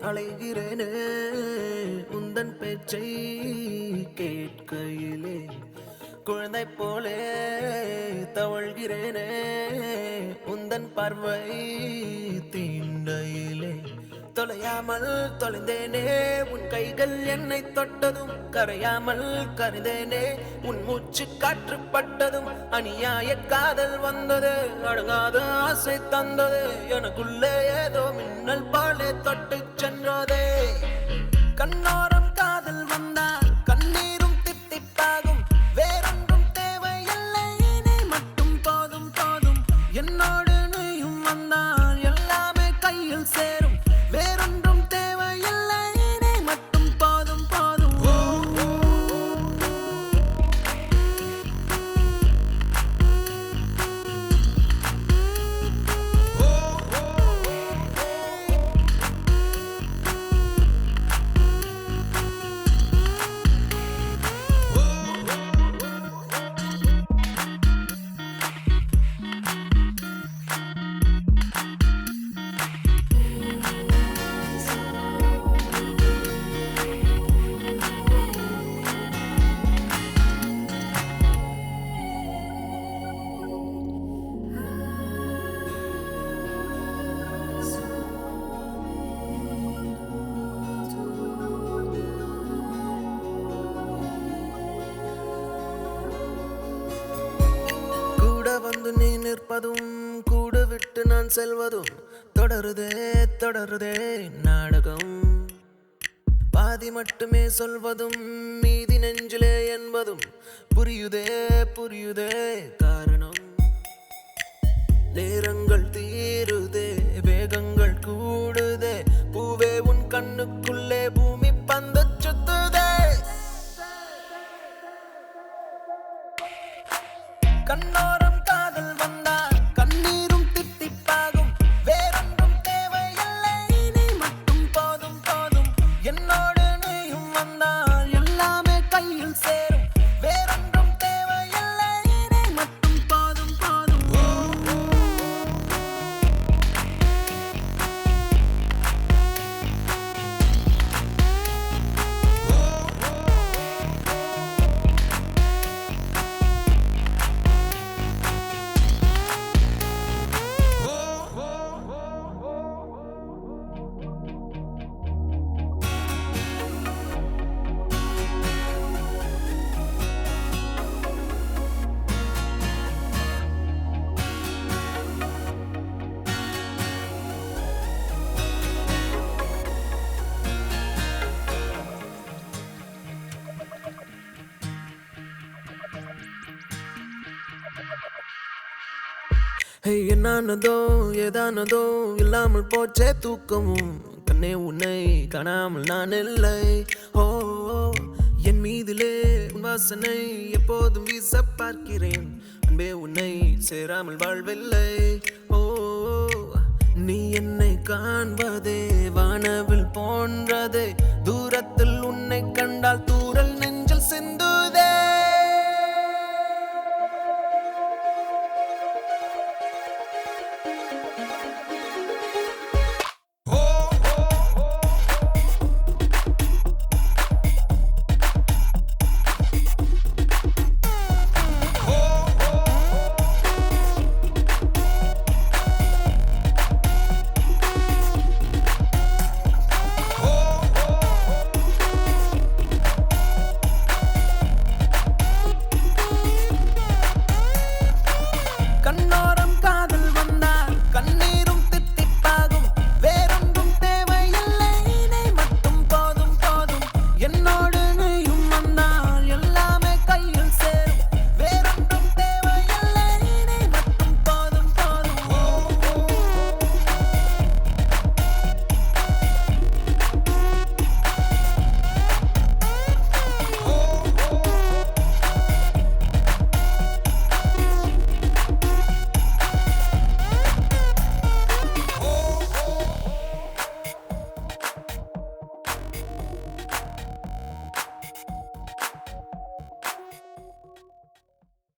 அலைகிறேனே உந்தன் பேச்சை கேட்கையிலே குழந்தை போலே தவழ்கிறேனே உந்தன் பார்வை தீண்டையிலே தொலையாமல் தொலைந்தேனே உன் கைகள் என்னை தொட்டதும் கரையாமல் கரைந்தேனே உன் மூச்சு காற்று பட்டதும் அநியாய காதல் வந்தது அடங்காத ஆசை தந்தது எனக்குள்ளே ஏதோ மின்னல் பாலே தொட்டு சென்றதே கண்ணோரம் காதல் வந்தால் கண்ணீரும் தித்திப்பாகும் வேறொன்றும் தேவையில்லை நீ மட்டும் போதும் போதும் என்னோடு நீயும் வந்தால் எல்லாமே கையில் சேரும் வேறொன்றும் தேவையில்லை நீ மட்டும் போதும் போதும் வந்து நீ நிற்பதும் கூட விட்டு நான் செல்வதும் தொடருதே தொடருதே நாடகம் பாதி மட்டுமே சொல்வதும் மீதி நெஞ்சிலே என்பதும் புரியுதே புரியுதே காரணம் நேரங்கள் தீருதே வேகங்கள் கூடுதே பூவே உன் கண்ணுக்குள்ளே பூமி பந்து சுத்துதே கண்ணோரம் காதல் வந்தால் கண்ணீரும் தித்திப்பாகும் வேறொன்றும் தேவையில்லை நீ மட்டும் போதும் போதும் என்னோடு நீயும் வந்தால் எல்லாமே கையில் சேரும் வேறொன்றும் தேவையில்லை நீ மட்டும் போதும் போதும் என்னானதோ ஏதானதோ இல்லாமல் போச்சே தூக்கமும் கண்ணே உன்னை காணாமல் நான் இல்லை ஓ என் மீதிலே உன் வாசனை எப்போதும் வீச பார்க்கிறேன் அன்பே உன்னை சேராமல் வாழ்வில்லை ஓ நீ என்னை காண்பதே வானவில் போன்றதே தூரத்தில் உன்னை கண்டால்